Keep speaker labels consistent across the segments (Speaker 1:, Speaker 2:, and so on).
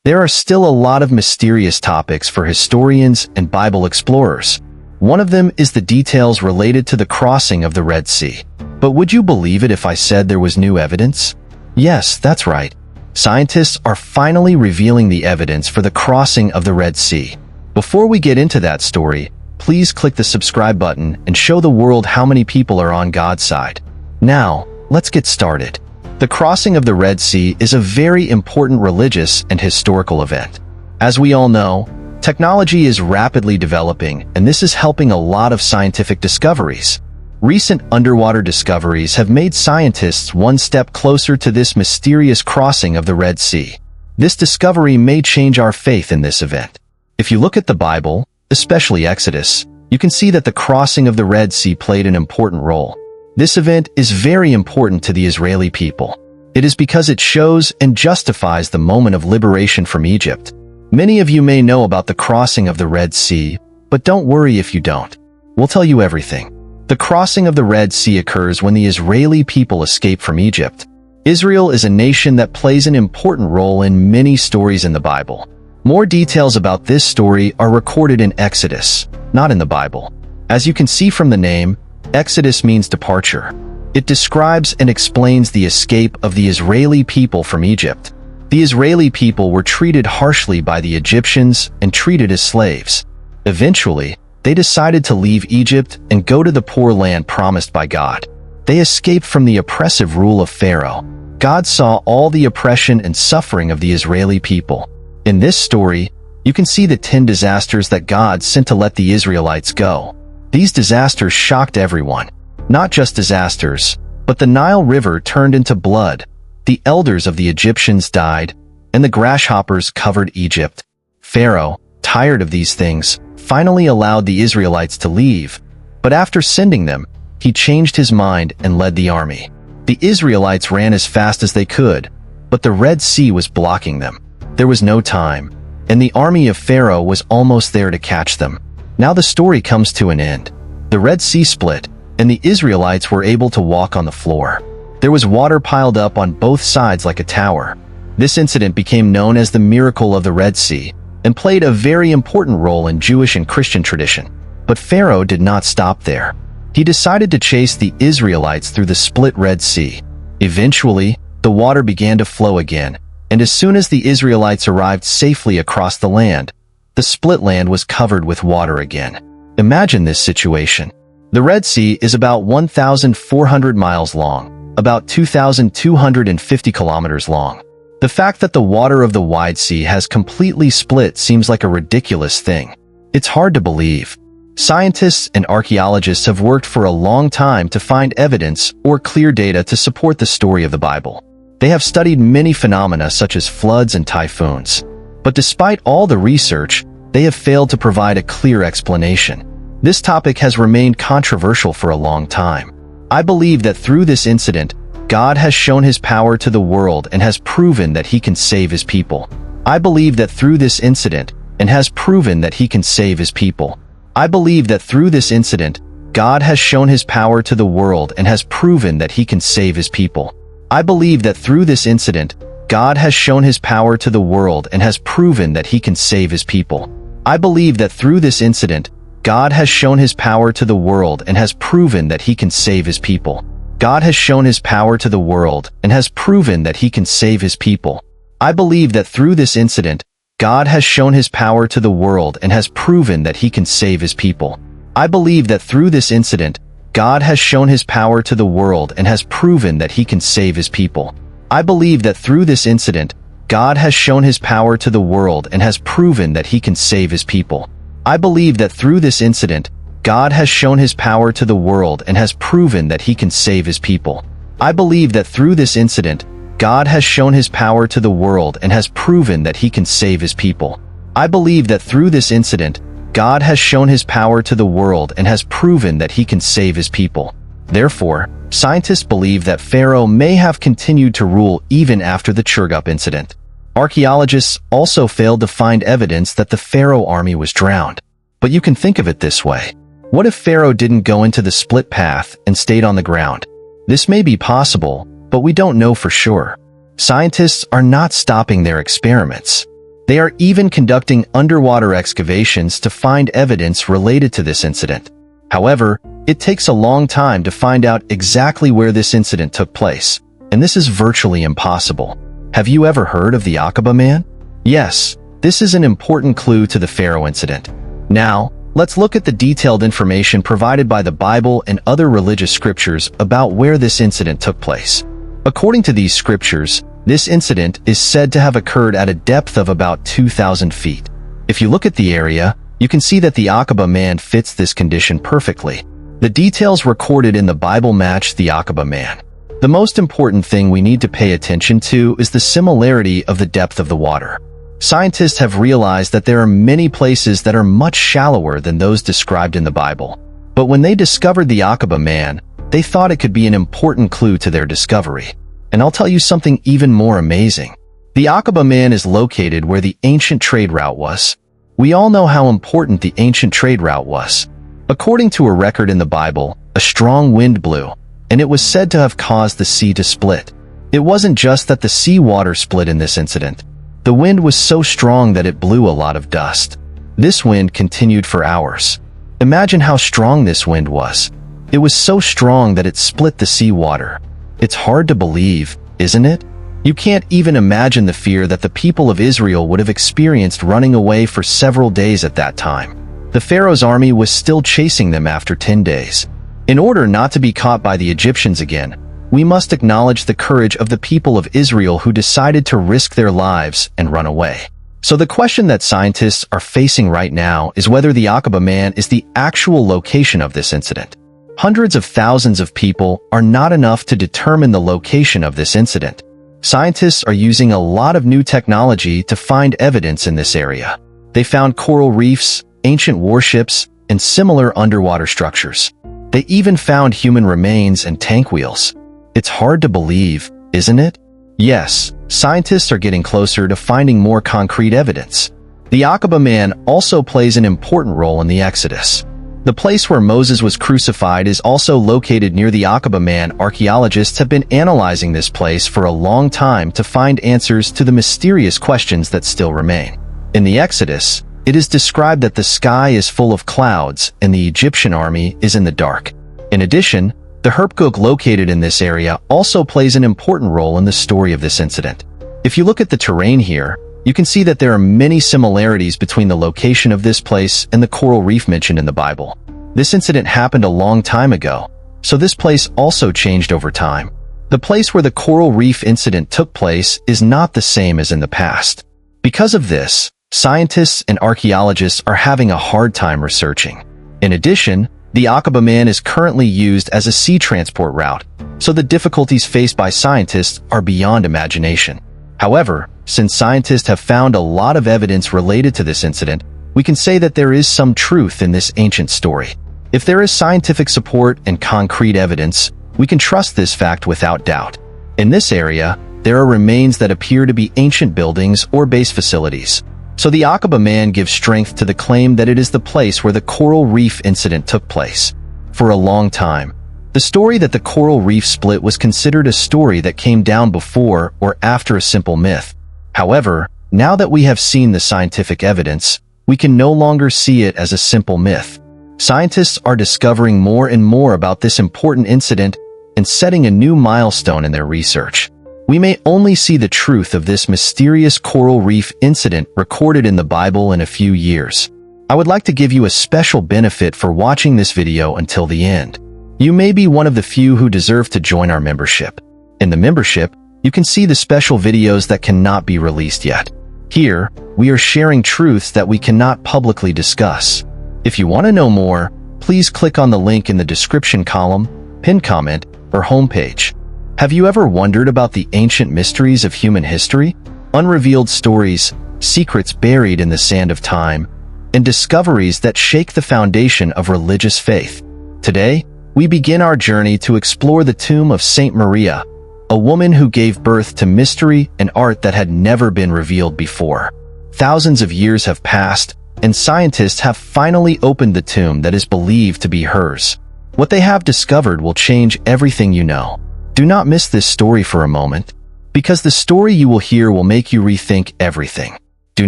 Speaker 1: There are still a lot of mysterious topics for historians and Bible explorers. One of them is the details related to the crossing of the Red Sea. But would you believe it if I said there was new evidence? Yes, that's right. Scientists are finally revealing the evidence for the crossing of the Red Sea. Before we get into that story, please click the subscribe button and show the world how many people are on God's side. Now, let's get started. The crossing of the Red Sea is a very important religious and historical event. As we all know, technology is rapidly developing, and this is helping a lot of scientific discoveries. Recent underwater discoveries have made scientists one step closer to this mysterious crossing of the Red Sea. This discovery may change our faith in this event. If you look at the Bible, especially Exodus, you can see that the crossing of the Red Sea played an important role. This event is very important to the Israeli people. It is because it shows and justifies the moment of liberation from Egypt. Many of you may know about the crossing of the Red Sea, but don't worry if you don't. We'll tell you everything. The crossing of the Red Sea occurs when the Israeli people escape from Egypt. Israel is a nation that plays an important role in many stories in the Bible. More details about this story are recorded in Exodus, not in the Bible. As you can see from the name, Exodus means departure. It describes and explains the escape of the Israeli people from Egypt. The Israeli people were treated harshly by the Egyptians and treated as slaves. Eventually, they decided to leave Egypt and go to the poor land promised by God. They escaped from the oppressive rule of Pharaoh. God saw all the oppression and suffering of the Israeli people. In this story, you can see the 10 disasters that God sent to let the Israelites go. These disasters shocked everyone. Not just disasters, but the Nile River turned into blood, the elders of the Egyptians died, and the grasshoppers covered Egypt. Pharaoh, tired of these things, finally allowed the Israelites to leave, but after sending them, he changed his mind and led the army. The Israelites ran as fast as they could, but the Red Sea was blocking them. There was no time, and the army of Pharaoh was almost there to catch them. Now the story comes to an end. The Red Sea split, and the Israelites were able to walk on the floor. There was water piled up on both sides like a tower. This incident became known as the miracle of the Red Sea and played a very important role in Jewish and Christian tradition. But Pharaoh did not stop there. He decided to chase the Israelites through the split Red Sea. Eventually, the water began to flow again, and as soon as the Israelites arrived safely across the land, the split land was covered with water again. Imagine this situation. The Red Sea is about 1,400 miles long, about 2,250 kilometers long. The fact that the water of the wide sea has completely split seems like a ridiculous thing. It's hard to believe. Scientists and archaeologists have worked for a long time to find evidence or clear data to support the story of the Bible. They have studied many phenomena such as floods and typhoons. But despite all the research, they have failed to provide a clear explanation. This topic has remained controversial for a long time. I believe that through this incident, God has shown his power to the world and has proven that he can save his people. I believe that through this incident, and has proven that he can save his people. I believe that through this incident, God has shown his power to the world and has proven that he can save his people. I believe that through this incident, God has shown his power to the world and has proven that he can save his people. I believe that through this incident, God has shown his power to the world and has proven that he can save his people. God has shown his power to the world and has proven that he can save his people. I believe that through this incident, God has shown his power to the world and has proven that he can save his people. I believe that through this incident, God has shown his power to the world and has proven that he can save his people. I believe that through this incident, God has shown his power to the world and has proven that he can save his people. I believe that through this incident, God has shown his power to the world and has proven that he can save his people. I believe that through this incident, God has shown his power to the world and has proven that he can save his people. I believe that through this incident, God has shown his power to the world and has proven that he can save his people. Therefore, scientists believe that Pharaoh may have continued to rule even after the Chirgup incident. Archaeologists also failed to find evidence that the Pharaoh army was drowned. But you can think of it this way. What if Pharaoh didn't go into the split path and stayed on the ground? This may be possible, but we don't know for sure. Scientists are not stopping their experiments. They are even conducting underwater excavations to find evidence related to this incident. However, it takes a long time to find out exactly where this incident took place, and this is virtually impossible. Have you ever heard of the Aqaba Man? Yes, this is an important clue to the Pharaoh incident. Now, let's look at the detailed information provided by the Bible and other religious scriptures about where this incident took place. According to these scriptures, this incident is said to have occurred at a depth of about 2,000 feet. If you look at the area, you can see that the Aqaba Man fits this condition perfectly. The details recorded in the Bible match the Aqaba Man. The most important thing we need to pay attention to is the similarity of the depth of the water. Scientists have realized that there are many places that are much shallower than those described in the Bible. But when they discovered the Aqaba Man, they thought it could be an important clue to their discovery. And I'll tell you something even more amazing. The Aqaba Man is located where the ancient trade route was. We all know how important the ancient trade route was. According to a record in the Bible, a strong wind blew, and it was said to have caused the sea to split. It wasn't just that the sea water split in this incident. The wind was so strong that it blew a lot of dust. This wind continued for hours. Imagine how strong this wind was. It was so strong that it split the sea water. It's hard to believe, isn't it? You can't even imagine the fear that the people of Israel would have experienced running away for several days at that time. The Pharaoh's army was still chasing them after 10 days. In order not to be caught by the Egyptians again, we must acknowledge the courage of the people of Israel who decided to risk their lives and run away. So the question that scientists are facing right now is whether the Aqaba Man is the actual location of this incident. Hundreds of thousands of people are not enough to determine the location of this incident. Scientists are using a lot of new technology to find evidence in this area. They found coral reefs, ancient warships, and similar underwater structures. They even found human remains and tank wheels. It's hard to believe, isn't it? Yes, scientists are getting closer to finding more concrete evidence. The Aqaba Man also plays an important role in the Exodus. The place where Moses was crucified is also located near the Aqaba Man. Archaeologists have been analyzing this place for a long time to find answers to the mysterious questions that still remain. In the Exodus, it is described that the sky is full of clouds and the Egyptian army is in the dark. In addition, the Herpguk located in this area also plays an important role in the story of this incident. If you look at the terrain here, you can see that there are many similarities between the location of this place and the coral reef mentioned in the Bible. This incident happened a long time ago, so this place also changed over time. The place where the coral reef incident took place is not the same as in the past. Because of this, scientists and archaeologists are having a hard time researching. In addition, the Aqaba Man is currently used as a sea transport route, so the difficulties faced by scientists are beyond imagination. However, since scientists have found a lot of evidence related to this incident, we can say that there is some truth in this ancient story. If there is scientific support and concrete evidence, we can trust this fact without doubt. In this area, there are remains that appear to be ancient buildings or base facilities. So the Aqaba Man gives strength to the claim that it is the place where the coral reef incident took place. For a long time, the story that the coral reef split was considered a story that came down before or after a simple myth. However, now that we have seen the scientific evidence, we can no longer see it as a simple myth. Scientists are discovering more and more about this important incident and setting a new milestone in their research. We may only see the truth of this mysterious coral reef incident recorded in the Bible in a few years. I would like to give you a special benefit for watching this video until the end. You may be one of the few who deserve to join our membership. In the membership, you can see the special videos that cannot be released yet. Here, we are sharing truths that we cannot publicly discuss. If you want to know more, please click on the link in the description column, pinned comment, or homepage. Have you ever wondered about the ancient mysteries of human history? Unrevealed stories, secrets buried in the sand of time, and discoveries that shake the foundation of religious faith. Today, we begin our journey to explore the tomb of Saint Maria, a woman who gave birth to mystery and art that had never been revealed before. Thousands of years have passed, and scientists have finally opened the tomb that is believed to be hers. What they have discovered will change everything you know. Do not miss this story for a moment, because the story you will hear will make you rethink everything. Do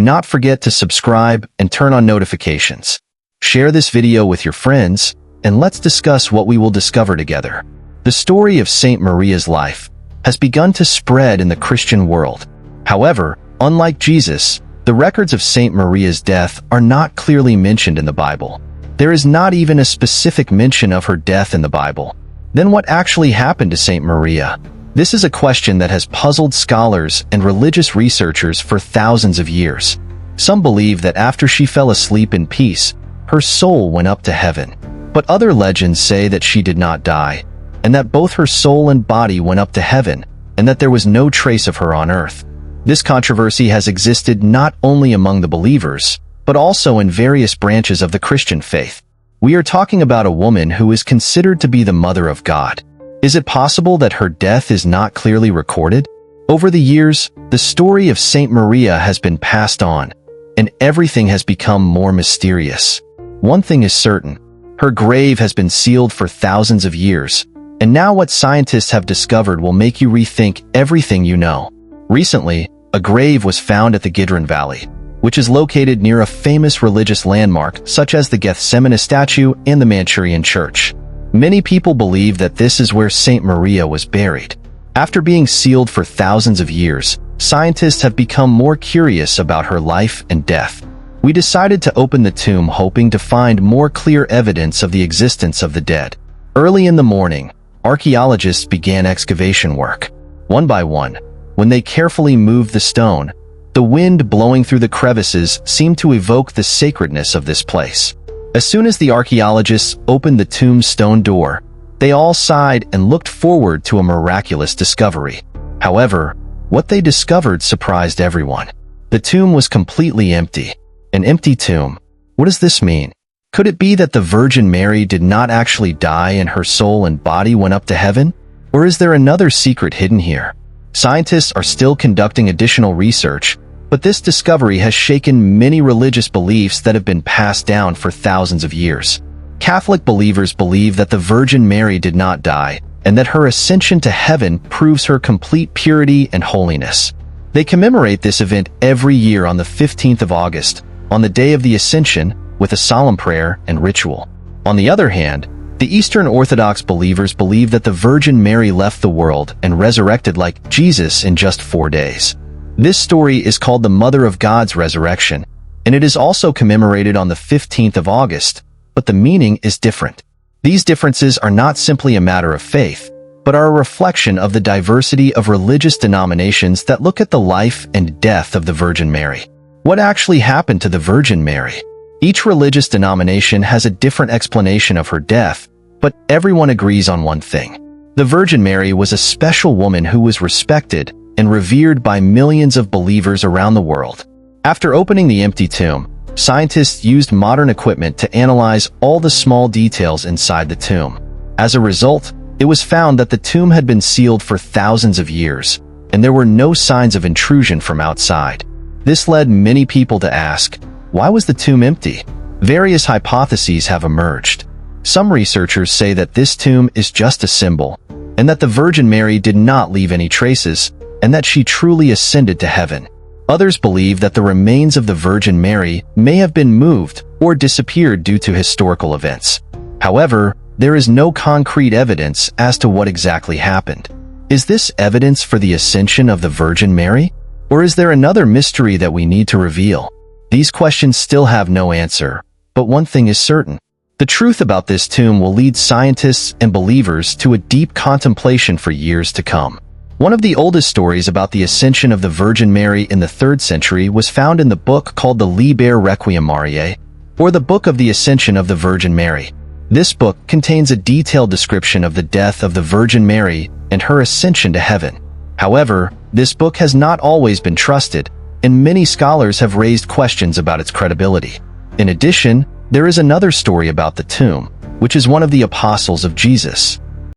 Speaker 1: not forget to subscribe and turn on notifications. Share this video with your friends, and let's discuss what we will discover together. The story of Saint Maria's life has begun to spread in the Christian world. However, unlike Jesus, the records of Saint Maria's death are not clearly mentioned in the Bible. There is not even a specific mention of her death in the Bible. Then what actually happened to Saint Maria? This is a question that has puzzled scholars and religious researchers for thousands of years. Some believe that after she fell asleep in peace, her soul went up to heaven. But other legends say that she did not die, and that both her soul and body went up to heaven, and that there was no trace of her on earth. This controversy has existed not only among the believers, but also in various branches of the Christian faith. We are talking about a woman who is considered to be the Mother of God. Is it possible that her death is not clearly recorded? Over the years, the story of Saint Maria has been passed on, and everything has become more mysterious. One thing is certain: her grave has been sealed for thousands of years, and now what scientists have discovered will make you rethink everything you know. Recently, a grave was found at the Kidron Valley, which is located near a famous religious landmark such as the Gethsemane statue and the Manchurian Church. Many people believe that this is where Saint Maria was buried. After being sealed for thousands of years, scientists have become more curious about her life and death. We decided to open the tomb hoping to find more clear evidence of the existence of the dead. Early in the morning, archaeologists began excavation work. One by one, when they carefully moved the stone, the wind blowing through the crevices seemed to evoke the sacredness of this place. As soon as the archaeologists opened the tomb's stone door, they all sighed and looked forward to a miraculous discovery. However, what they discovered surprised everyone. The tomb was completely empty. An empty tomb. What does this mean? Could it be that the Virgin Mary did not actually die and her soul and body went up to heaven? Or is there another secret hidden here? Scientists are still conducting additional research, but this discovery has shaken many religious beliefs that have been passed down for thousands of years. Catholic believers believe that the Virgin Mary did not die, and that her ascension to heaven proves her complete purity and holiness. They commemorate this event every year on the 15th of August, on the day of the Ascension, with a solemn prayer and ritual. On the other hand, the Eastern Orthodox believers believe that the Virgin Mary left the world and resurrected like Jesus in just 4 days. This story is called the Mother of God's Resurrection, and it is also commemorated on the 15th of August, but the meaning is different. These differences are not simply a matter of faith, but are a reflection of the diversity of religious denominations that look at the life and death of the Virgin Mary. What actually happened to the Virgin Mary? Each religious denomination has a different explanation of her death, but everyone agrees on one thing. The Virgin Mary was a special woman who was respected and revered by millions of believers around the world. After opening the empty tomb, scientists used modern equipment to analyze all the small details inside the tomb. As a result, it was found that the tomb had been sealed for thousands of years, and there were no signs of intrusion from outside. This led many people to ask, why was the tomb empty? Various hypotheses have emerged. Some researchers say that this tomb is just a symbol, and that the Virgin Mary did not leave any traces, and that she truly ascended to heaven. Others believe that the remains of the Virgin Mary may have been moved or disappeared due to historical events. However, there is no concrete evidence as to what exactly happened. Is this evidence for the ascension of the Virgin Mary? Or is there another mystery that we need to reveal? These questions still have no answer, but one thing is certain. The truth about this tomb will lead scientists and believers to a deep contemplation for years to come. One of the oldest stories about the ascension of the Virgin Mary in the 3rd century was found in the book called the Liber Requiem Mariae, or the Book of the Ascension of the Virgin Mary. This book contains a detailed description of the death of the Virgin Mary and her ascension to heaven. However, this book has not always been trusted, and many scholars have raised questions about its credibility. In addition, there is another story about the tomb, which is one of the apostles of Jesus.